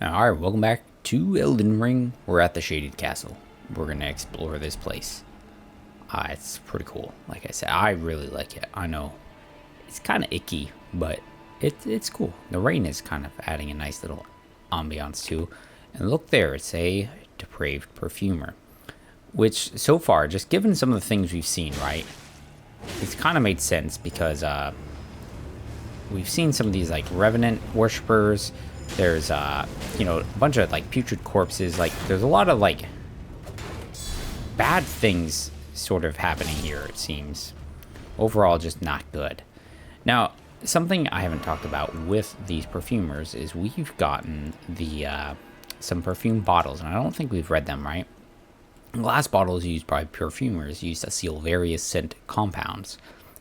Alright, welcome back to Elden Ring. We're at the Shaded Castle. We're gonna explore this place. It's pretty cool. Like I said, I really like it. I know it's kind of icky, but it's cool. The rain is kind of adding a nice little ambiance too. And look there, it's a depraved perfumer. Which, so far, just given some of the things we've seen, right? It's kind of made sense because we've seen some of these like revenant worshippers. There's a bunch of like putrid corpses. Like there's a lot of like bad things sort of happening here, it seems. Overall, just not good. Now, something I haven't talked about with these perfumers is we've gotten the some perfume bottles, and I don't think we've read them, right? Glass bottles used by perfumers used to seal various scent compounds,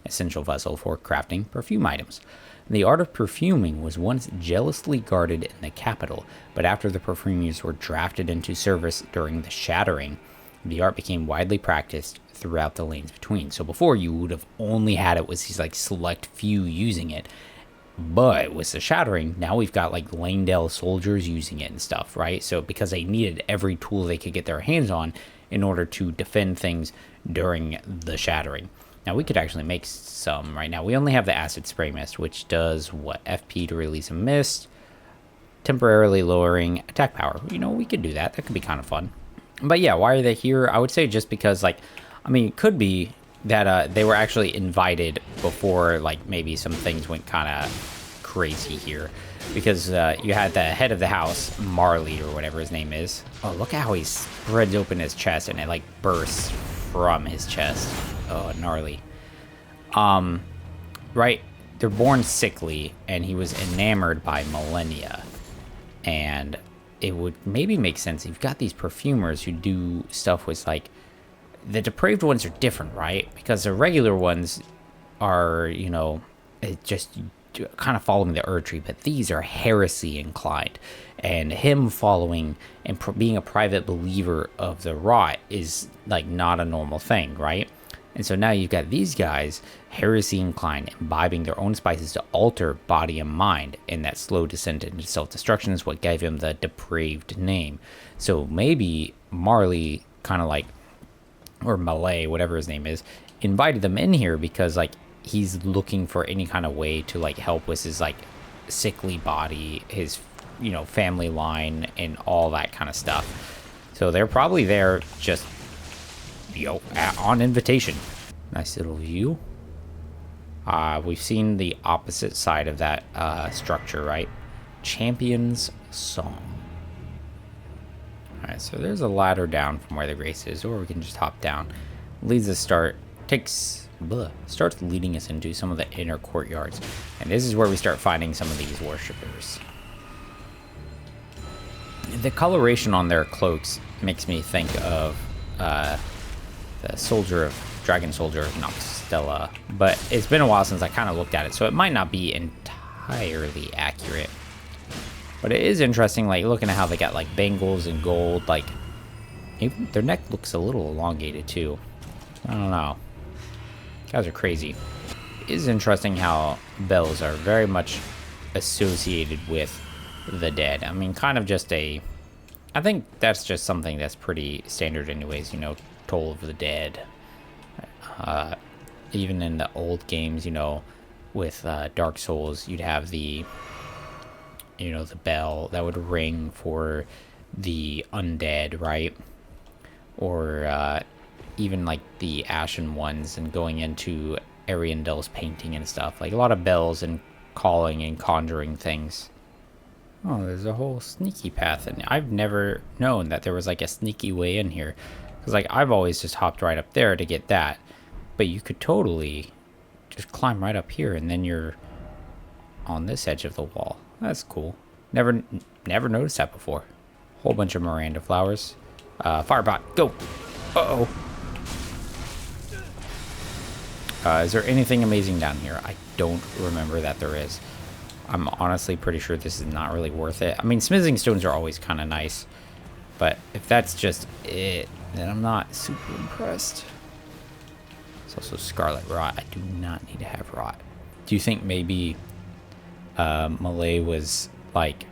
essential vessel for crafting perfume items. The art of perfuming was once jealously guarded in the capital, but after the perfumers were drafted into service during the Shattering, the art became widely practiced throughout the lanes between. So before, you would have only had it with these like select few using it, but with the Shattering, now we've got like Lanedale soldiers using it and stuff, right? So because they needed every tool they could get their hands on in order to defend things during the Shattering. Now, we could actually make some right now. We only have the acid spray mist, which does what? FP to release a mist, temporarily lowering attack power. You know, we could do that. That could be kind of fun. But yeah, why are they here? I would say just because, like, I mean, it could be that they were actually invited before, like, maybe some things went kind of crazy here. Because you had the head of the house, Marley, or whatever his name is. Oh, look at how he spreads open his chest and it, like, bursts from his chest. Oh, gnarly. Right, they're born sickly, and he was enamored by millennia. And it would maybe make sense. You've got these perfumers who do stuff with, like, the depraved ones are different, right? Because the regular ones are, you know, just kind of following the Erd tree, but these are heresy inclined. And him following and being a private believer of the rot is, like, not a normal thing, right? And so now you've got these guys, heresy inclined, imbibing their own spices to alter body and mind, and that slow descent into self-destruction is what gave him the depraved name. So maybe Marley, kind of like, or Malay, whatever his name is, invited them in here because, like, he's looking for any kind of way to, like, help with his, like, sickly body, his, you know, family line, and all that kind of stuff. So they're probably there just, you know, on invitation. Nice little view. We've seen the opposite side of that structure, right? Champion's Song. Alright, so there's a ladder down from where the grace is, or we can just hop down. Leads us starts leading us into some of the inner courtyards. And this is where we start finding some of these worshippers. The coloration on their cloaks makes me think of the dragon soldier of Noxtella, but it's been a while since I kind of looked at it, so it might not be entirely accurate. But it is interesting, like, looking at how they got, like, bangles and gold, like, even their neck looks a little elongated, too. I don't know. Guys are crazy. It is interesting how bells are very much associated with the dead. I mean, kind of just I think that's just something that's pretty standard anyways, you know, Toll of the Dead. Even in the old games, you know, with Dark Souls, you'd have the, you know, the bell that would ring for the undead, right? Or even like the Ashen Ones, and going into Ariandel's painting and stuff. Like a lot of bells and calling and conjuring things. Oh, there's a whole sneaky path, and I've never known that there was like a sneaky way in here. Because, like, I've always just hopped right up there to get that. But you could totally just climb right up here, and then you're on this edge of the wall. That's cool. Never noticed that before. Whole bunch of Miranda flowers. Firebot, go! Uh-oh. Is there anything amazing down here? I don't remember that there is. I'm honestly pretty sure this is not really worth it. I mean, smithing stones are always kind of nice. But if that's just it, then I'm not super impressed. It's also Scarlet Rot. I do not need to have Rot. Do you think maybe Malay was, like,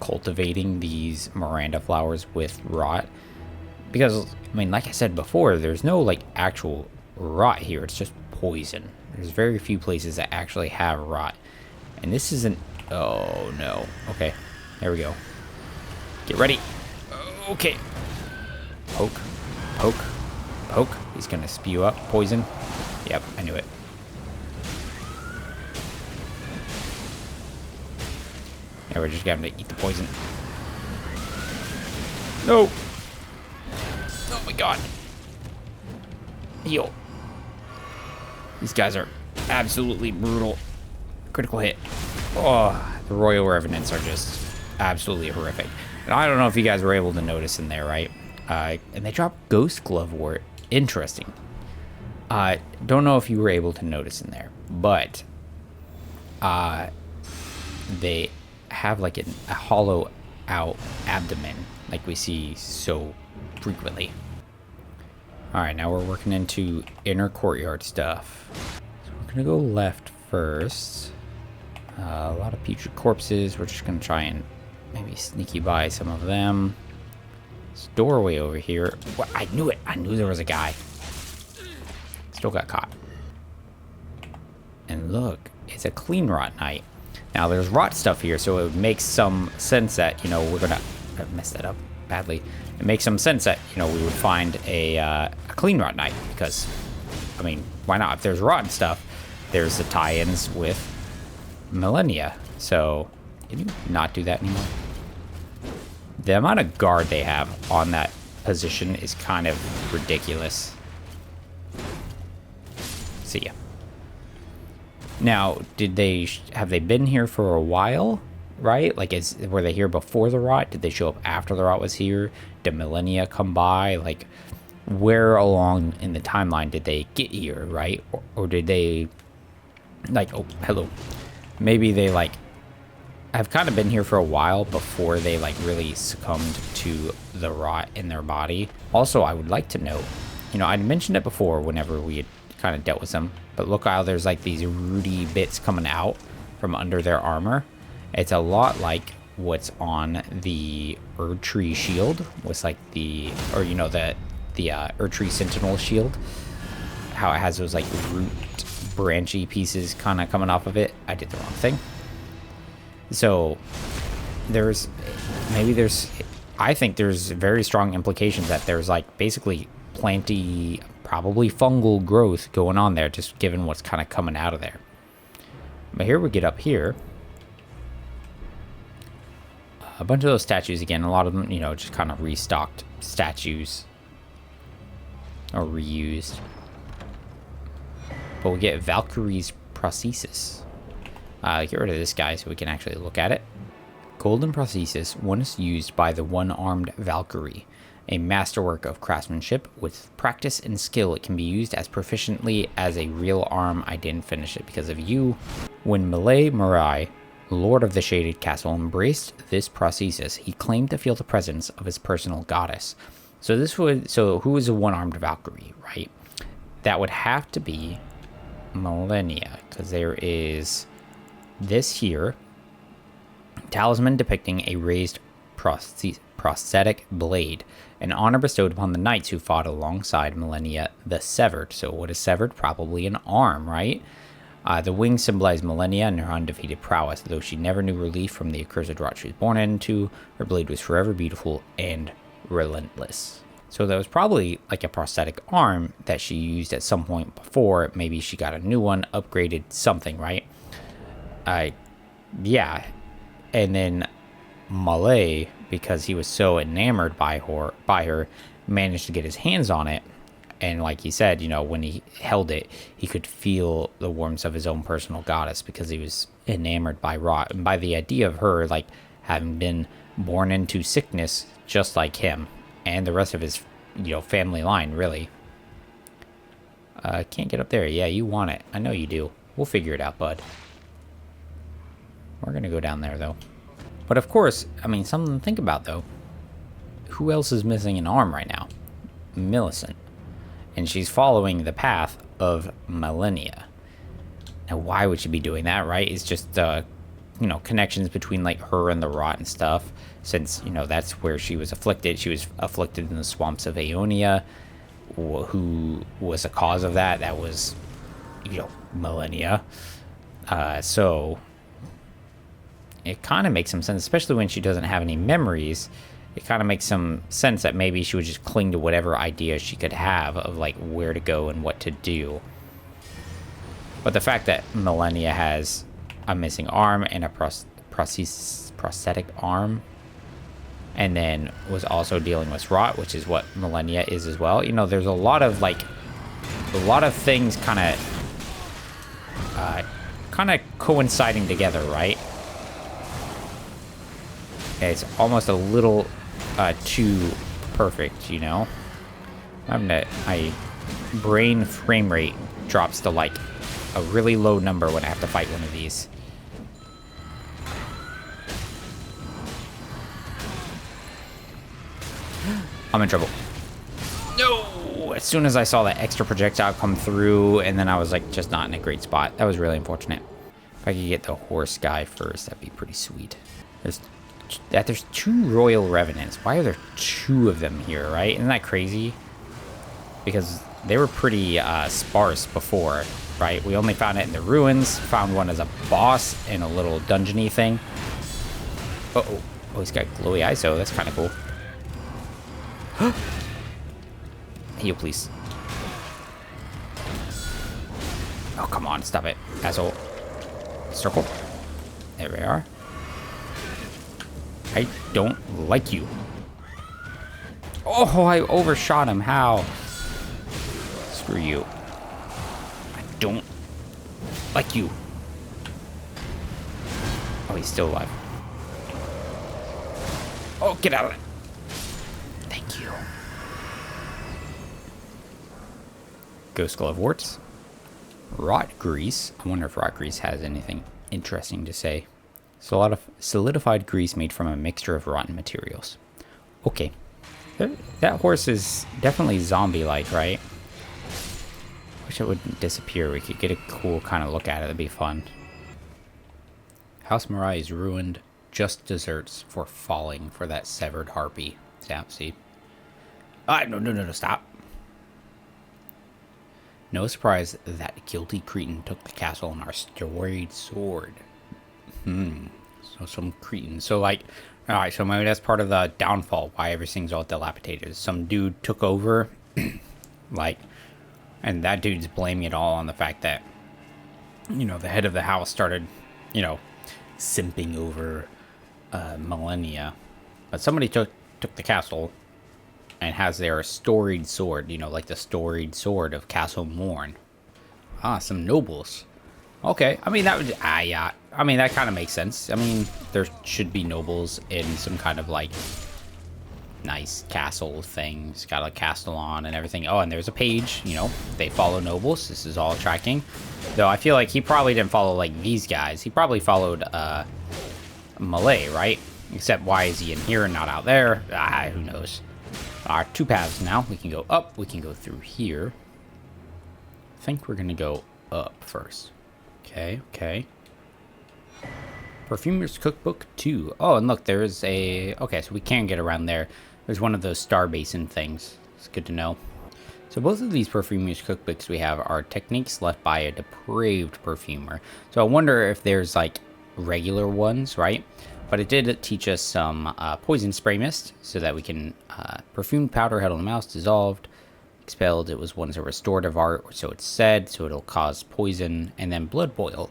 cultivating these Miranda flowers with rot. Because, I mean, like I said before, there's no, like, actual rot here. It's just poison. There's very few places that actually have rot. And this isn't... Oh, no. Okay. There we go. Get ready. Okay. Poke. Poke. Poke. He's gonna spew up poison. Yep, I knew it. Yeah, we're just gonna eat the poison. No! Oh my god. Heal. These guys are absolutely brutal. Critical hit. Oh, the Royal Revenants are just absolutely horrific. And I don't know if you guys were able to notice in there, right? And they drop Ghost Glovewort. Interesting. Don't know if you were able to notice in there, but they have like a hollow out abdomen, like we see so frequently. All right, now we're working into inner courtyard stuff. So we're gonna go left first. A lot of putrid corpses. We're just gonna try and maybe sneaky by some of them. This doorway over here. What? I knew it. I knew there was a guy. Still got caught. And look, it's a clean rot night. Now there's rot stuff here, so it would make some sense that, you know, we're gonna mess that up badly. It makes some sense that, you know, we would find a clean rot night, because, I mean, why not? If there's rotten stuff, there's the tie-ins with Millennia. So, can you not do that anymore? The amount of guard they have on that position is kind of ridiculous. See ya. Now, have they been here for a while? Right? Like, were they here before the rot? Did they show up after the rot was here? Did Millennia come by? Like, where along in the timeline did they get here, right? Or did they, like, oh, hello. Maybe they, like, have kind of been here for a while before they, like, really succumbed to the rot in their body. Also, I would like to note, you know, I mentioned it before whenever we had kind of dealt with them, but look how there's, like, these rooty bits coming out from under their armor. It's a lot like what's on the Erdtree shield, was like the, or you know, the Erdtree Sentinel shield. How it has those like root branchy pieces kind of coming off of it. I did the wrong thing. So I think there's very strong implications that there's like basically planty, probably fungal growth going on there, just given what's kind of coming out of there. But here we get up here. A bunch of those statues again, a lot of them, you know, just kind of restocked statues. Or reused. But we get Valkyrie's prosthesis. Get rid of this guy so we can actually look at it. Golden prosthesis, once used by the one-armed Valkyrie. A masterwork of craftsmanship. With practice and skill, it can be used as proficiently as a real arm. I didn't finish it because of you. When Marai, Lord of the Shaded Castle, embraced this prosthesis, he claimed to feel the presence of his personal goddess. So who is a one-armed Valkyrie, right? That would have to be Millennia, because there is this here, talisman depicting a raised prosthetic blade, an honor bestowed upon the knights who fought alongside Millennia the Severed. So what is severed? Probably an arm, right? The wings symbolize Millennia and her undefeated prowess. Though she never knew relief from the accursed rot she was born into, her blade was forever beautiful and relentless. So that was probably like a prosthetic arm that she used at some point before. Maybe she got a new one, upgraded something, right? Yeah. And then Malay, because he was so enamored by her, managed to get his hands on it. And like he said, you know, when he held it, he could feel the warmth of his own personal goddess because he was enamored by rot and by the idea of her, like, having been born into sickness just like him and the rest of his, you know, family line, really. Can't get up there. Yeah, you want it. I know you do. We'll figure it out, bud. We're going to go down there, though. But of course, I mean, something to think about, though. Who else is missing an arm right now? Millicent. And she's following the path of Millennia. Now, why would she be doing that, right? It's just you know, connections between like her and the rot and stuff, since, you know, that's where she was afflicted. She was afflicted in the swamps of Aeonia. Who was the cause of that? That was, you know, Millennia. So it kind of makes some sense, especially when she doesn't have any memories. It kind of makes some sense that maybe she would just cling to whatever idea she could have of like where to go and what to do. But the fact that Millennia has a missing arm and a prosthetic arm, and then was also dealing with rot, which is what Millennia is as well. You know, there's a lot of things kind of coinciding together, right? It's almost a little too perfect, you know. My brain frame rate drops to like a really low number when I have to fight one of these. I'm in trouble. No! As soon as I saw that extra projectile come through, and then I was like just not in a great spot. That was really unfortunate. If I could get the horse guy first, that'd be pretty sweet. There's 2 royal revenants. Why are there 2 of them here, right? Isn't that crazy? Because they were pretty sparse before, right? We only found it in the ruins. Found one as a boss in a little dungeony thing. Uh-oh. Oh, he's got glowy ISO. That's kind of cool. Heal, please. Oh, come on. Stop it, asshole. Circle. There we are. I don't like you. Oh, I overshot him. How? Screw you. I don't like you. Oh, he's still alive. Oh, get out of it. Thank you. Ghost Glove Warts. Rot Grease. I wonder if Rot Grease has anything interesting to say. It's a lot of solidified grease made from a mixture of rotten materials. Okay. That horse is definitely zombie-like, right? Wish it wouldn't disappear. We could get a cool kind of look at it. That'd be fun. House Mirai is ruined. Just desserts for falling for that severed harpy. Yeah, see? No, stop. No surprise that guilty Cretan took the castle on our storied sword. So some Cretan. So like, alright, so maybe that's part of the downfall, why everything's all dilapidated. Some dude took over, like, and that dude's blaming it all on the fact that, you know, the head of the house started, you know, simping over Millennia. But somebody took the castle and has their storied sword, you know, like the storied sword of Castle Morn. Ah, some nobles. Okay, I mean, that would, yeah. I mean, that kind of makes sense. I mean, there should be nobles in some kind of, like, nice castle thing. It's got a castellan and everything. Oh, and there's a page, you know. They follow nobles. This is all tracking. Though I feel like he probably didn't follow, like, these guys. He probably followed, Malay, right? Except why is he in here and not out there? Who knows. Our 2 paths now. We can go up. We can go through here. I think we're going to go up first. Okay. Perfumer's Cookbook 2. Oh, and look, there is a... Okay, so we can get around there. There's one of those star basin things. It's good to know. So both of these Perfumer's Cookbooks we have are techniques left by a depraved perfumer. So I wonder if there's, like, regular ones, right? But it did teach us some poison spray mist, so that we can... perfumed powder held on the mouse, dissolved, expelled. It was once a restorative art, so it's said, so it'll cause poison, and then blood boil.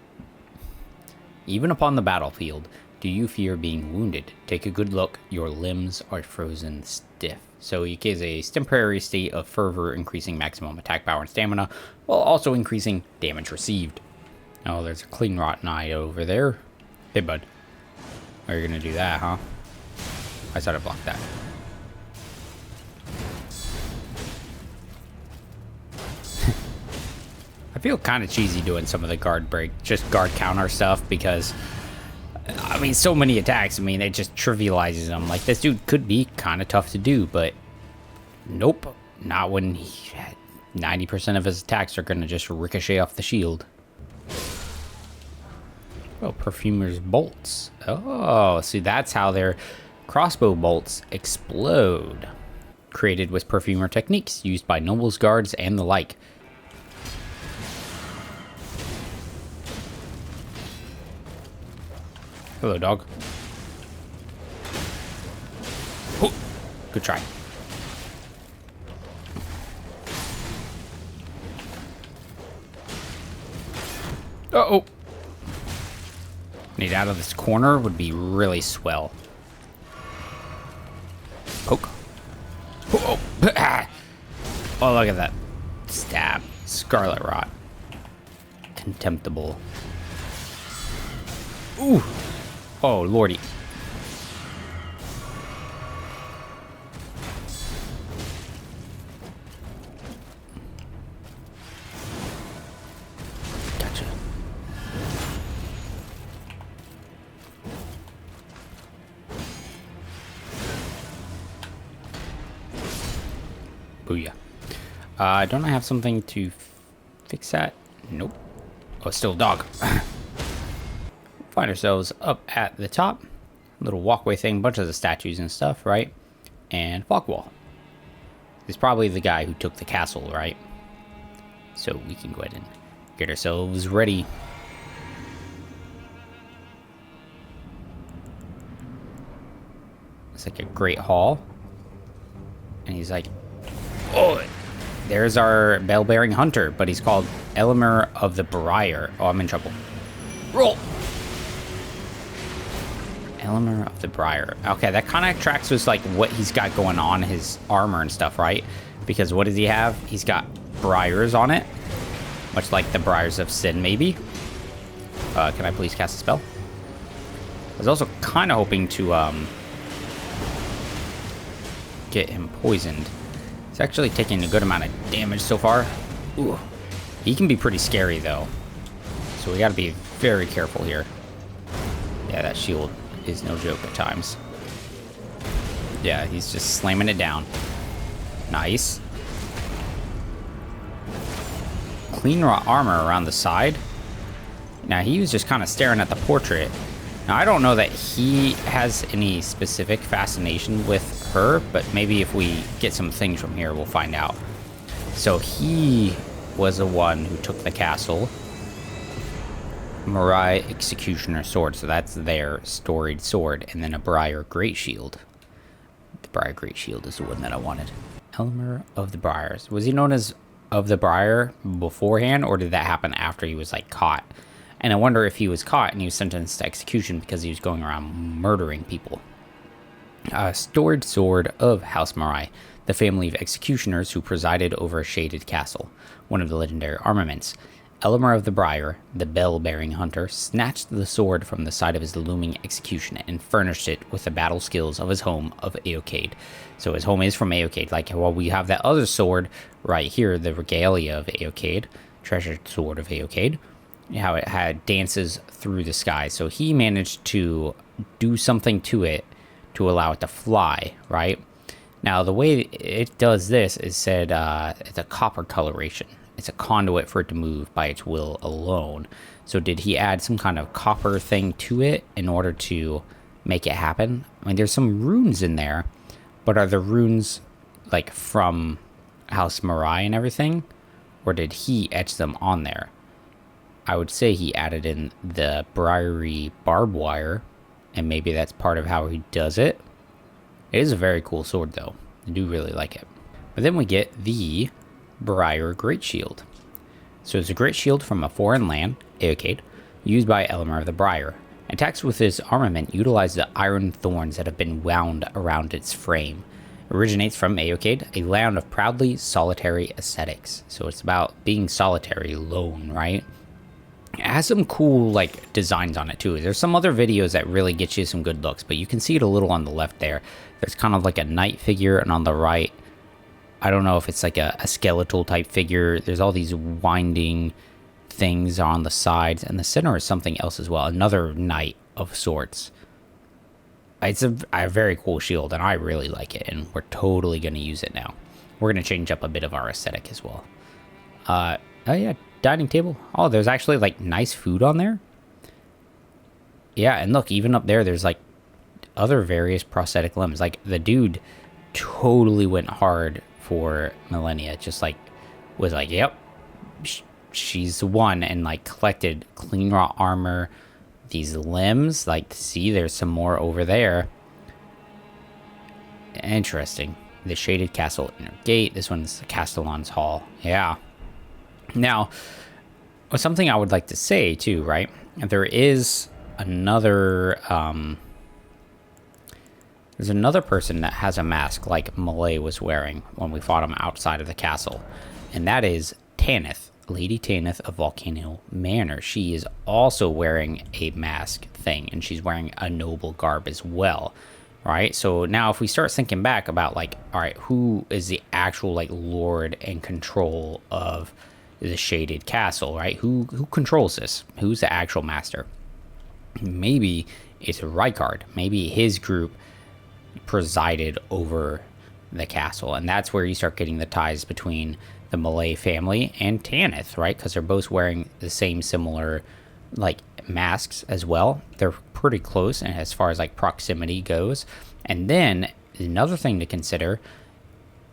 Even upon the battlefield, do you fear being wounded? Take a good look. Your limbs are frozen stiff. So it gives a temporary state of fervor, increasing maximum attack power and stamina, while also increasing damage received. Oh, there's a clean rotten eye over there. Hey, bud. Are you gonna do that, huh? I thought I blocked that. I feel kind of cheesy doing some of the guard counter stuff because, I mean, so many attacks. I mean, it just trivializes them. Like, this dude could be kind of tough to do, but nope. Not when 90% of his attacks are going to just ricochet off the shield. Oh, perfumer's bolts. Oh, see, that's how their crossbow bolts explode. Created with perfumer techniques used by nobles, guards, and the like. Hello, dog. Oh, good try. Uh-oh. Need out of this corner would be really swell. Poke. Oh, oh, look at that. Stab. Scarlet Rot. Contemptible. Ooh. Oh, lordy. Gotcha. Booyah. Don't I have something to fix that? Nope. Oh, still a dog. Find ourselves up at the top. Little walkway thing, bunch of the statues and stuff, right? And fog wall. He's probably the guy who took the castle, right? So we can go ahead and get ourselves ready. It's like a great hall. And he's like, oh, there's our bell-bearing hunter, but he's called Elmer of the Briar. Oh, I'm in trouble. Roll! Elmer of the Briar. Okay, that kind of tracks with like what he's got going on, his armor and stuff, right? Because what does he have? He's got briars on it. Much like the briars of sin, maybe. Can I please cast a spell? I was also kind of hoping to get him poisoned. He's actually taking a good amount of damage so far. Ooh. He can be pretty scary though. So we gotta be very careful here. Yeah, that shield is no joke at times. Yeah, he's just slamming it down. Nice. Clean raw armor around the side. Now, he was just kind of staring at the portrait. Now, I don't know that he has any specific fascination with her, but maybe if we get some things from here, we'll find out. So he was the one who took the castle. Mariah Executioner Sword, so that's their storied sword, and then a Briar Great Shield. The Briar Great Shield is the one that I wanted. Elmer of the Briars. Was he known as of the Briar beforehand, or did that happen after he was like caught? And I wonder if he was caught and he was sentenced to execution because he was going around murdering people. Storied Sword of House Mariah, the family of executioners who presided over a shaded castle, one of the legendary armaments. Elmer of the Briar, the bell-bearing hunter, snatched the sword from the side of his looming execution and furnished it with the battle skills of his home of Aocade. So his home is from Aocade. Like, well, we have that other sword right here, the regalia of Aocade, treasured sword of Aocade, how it had dances through the sky. So he managed to do something to it to allow it to fly, right? Now, the way it does this is said it's a copper coloration. It's a conduit for it to move by its will alone. So did he add some kind of copper thing to it in order to make it happen? I mean, there's some runes in there, but are the runes like from House Mariah and everything? Or did he etch them on there? I would say he added in the briary barbed wire, and maybe that's part of how he does it. It is a very cool sword though. I do really like it. But then we get the Briar Great Shield. So it's a great shield from a foreign land, Aocade, used by Elmer of the Briar. Attacks with his armament utilize the iron thorns that have been wound around its frame. It originates from Aocade, a land of proudly solitary aesthetics. So it's about being solitary, lone, right? It has some cool like designs on it too. There's some other videos that really get you some good looks, but you can see it a little on the left there. There's kind of like a knight figure, and on the right, I don't know if it's like a skeletal type figure. There's all these winding things on the sides, and the center is something else as well. Another knight of sorts. It's a very cool shield, and I really like it, and we're totally going to use it now. We're going to change up a bit of our aesthetic as well. Oh yeah, dining table. Oh, there's actually like nice food on there. Yeah, and look, even up there, there's like other various prosthetic limbs. Like the dude totally went hard for Millennia, just like was like, yep, she's the one, and like collected clean raw armor, these limbs. Like, see, there's some more over there. Interesting. The Shaded Castle Inner Gate. This one's Castellan's Hall. Yeah. Now, something I would like to say too, right? There is another there's another person that has a mask like Malay was wearing when we fought him outside of the castle, and that is Tanith, Lady Tanith of Volcano Manor. She is also wearing a mask thing, and she's wearing a noble garb as well, right? So now if we start thinking back about like, all right, who is the actual like lord and control of the Shaded Castle, right? Who controls this? Who's the actual master? Maybe it's Rykard. Maybe his group presided over the castle, and that's where you start getting the ties between the Malay family and Tanith, right? Because they're both wearing the same similar like masks as well. They're pretty close, and as far as like proximity goes. And then another thing to consider,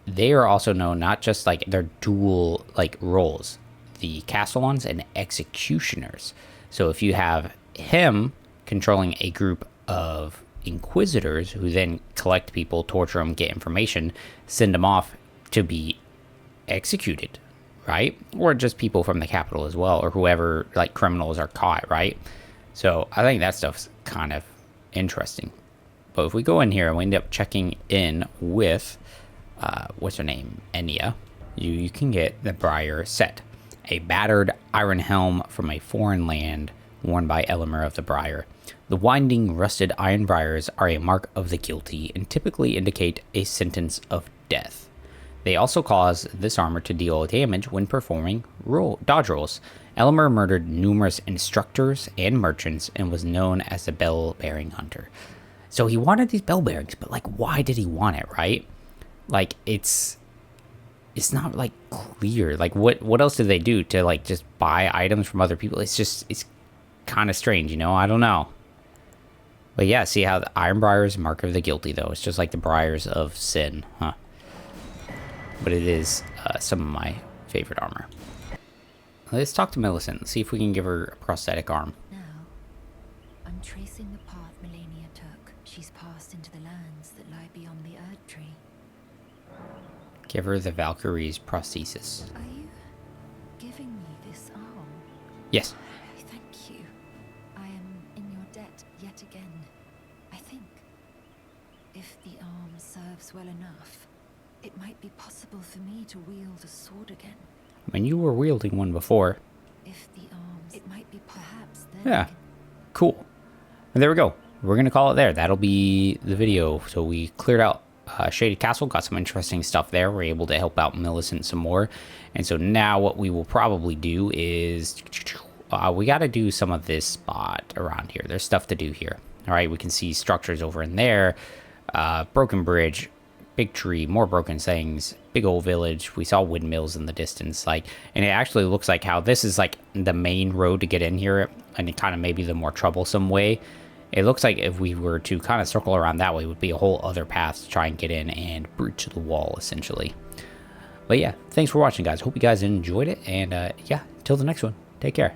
they are also known not just like their dual like roles, the Castellans and executioners. So if you have him controlling a group of inquisitors who then collect people, torture them, get information, send them off to be executed, right? Or just people from the capital as well, or whoever like criminals are caught, right? So I think that stuff's kind of interesting. But if we go in here and we end up checking in with what's her name, Enya, you can get the Briar set, a battered iron helm from a foreign land worn by Elimer of the Briar. The winding, rusted iron briars are a mark of the guilty and typically indicate a sentence of death. They also cause this armor to deal damage when performing dodge rolls. Elimer murdered numerous instructors and merchants and was known as the bell-bearing hunter. So he wanted these bell bearings, but like, why did he want it, right? Like, it's not like clear. Like, what else did they do to like just buy items from other people? It's kind of strange, you know? I don't know. But yeah, see how the iron briar is mark of the guilty, though. It's just like the briars of sin, huh? But it is some of my favorite armor. Let's talk to Millicent and see if we can give her a prosthetic arm. Now, I'm tracing the path Melania took. She's passed into the lands that lie beyond the Erd Tree. Give her the Valkyrie's prosthesis. Are you giving me this arm? Yes. Thank you. I am in your debt yet again. I think if the arm serves well enough, it might be possible for me to wield a sword again. I mean, you were wielding one before. If the arms, it might be perhaps then. Yeah, cool. And there we go. We're going to call it there. That'll be the video. So we cleared out Shaded Castle, got some interesting stuff there. We're able to help out Millicent some more. And so now what we will probably do is we got to do some of this spot around here. There's stuff to do here. All right, we can see structures over in there. Broken bridge, big tree, more broken things, big old village. We saw windmills in the distance, like, and it actually looks like how this is like the main road to get in here, and it kind of maybe the more troublesome way. It looks like if we were to kind of circle around that way, it would be a whole other path to try and get in and breach the wall, essentially. But yeah, thanks for watching, guys. Hope you guys enjoyed it, and yeah, till the next one, take care.